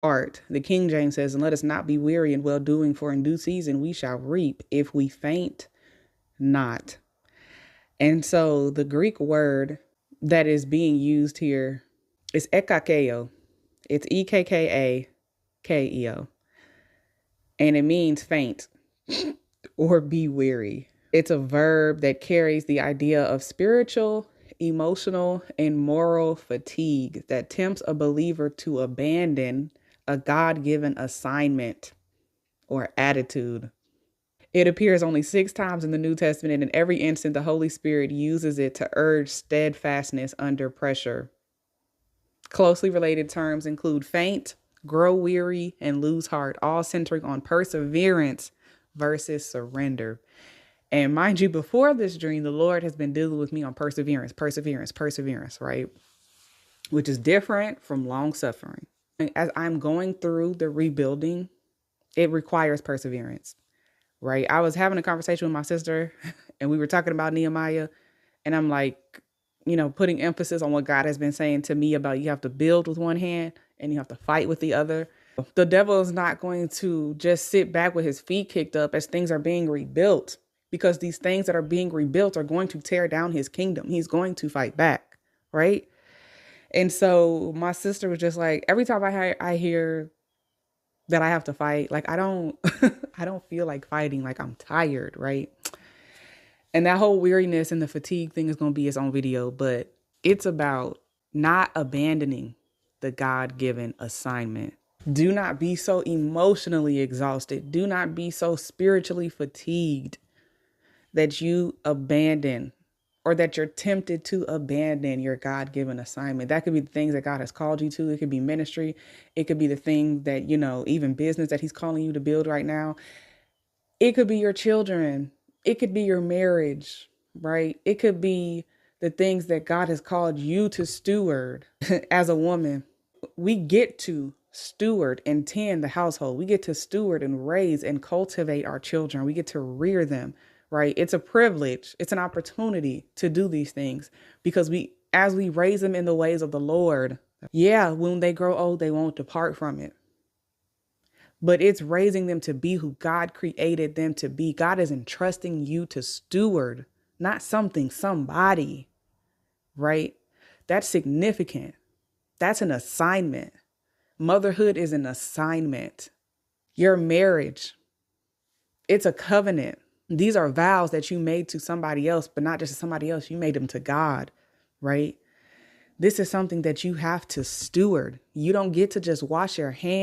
Art. The King James says, and let us not be weary in well doing, for in due season we shall reap if we faint not. And so the Greek word that is being used here is ekakeo. It's Ekkakeo. And it means faint or be weary. It's a verb that carries the idea of spiritual, emotional, and moral fatigue that tempts a believer to abandon a God-given assignment or attitude. It appears only 6 times in the New Testament, and in every instant, the Holy Spirit uses it to urge steadfastness under pressure. Closely related terms include faint, grow weary, and lose heart, all centering on perseverance versus surrender. And mind you, before this dream, the Lord has been dealing with me on perseverance, right? Which is different from long suffering. As I'm going through the rebuilding, it requires perseverance, right? I was having a conversation with my sister and we were talking about Nehemiah, and I'm like, putting emphasis on what God has been saying to me about you have to build with one hand and you have to fight with the other. The devil is not going to just sit back with his feet kicked up as things are being rebuilt, because these things that are being rebuilt are going to tear down his kingdom. He's going to fight back, right? And so my sister was just like, every time I hear that I have to fight, like I don't I don't feel like fighting, like I'm tired, right? And that whole weariness and the fatigue thing is going to be its own video, but it's about not abandoning the God-given assignment. Do not be so emotionally exhausted. Do not be so spiritually fatigued that you abandon, or that you're tempted to abandon your God-given assignment. That could be the things that God has called you to. It could be ministry. It could be the things that, even business that he's calling you to build right now. It could be your children. It could be your marriage, right? It could be the things that God has called you to steward. As a woman, we get to steward and tend the household. We get to steward and raise and cultivate our children. We get to rear them, right? It's a privilege. It's an opportunity to do these things, because as we raise them in the ways of the Lord, when they grow old, they won't depart from it. But it's raising them to be who God created them to be. God is entrusting you to steward, not somebody, right? That's significant. That's an assignment. Motherhood is an assignment. Your marriage, it's a covenant. These are vows that you made to somebody else, but not just to somebody else. You made them to God, right? This is something that you have to steward. You don't get to just wash your hands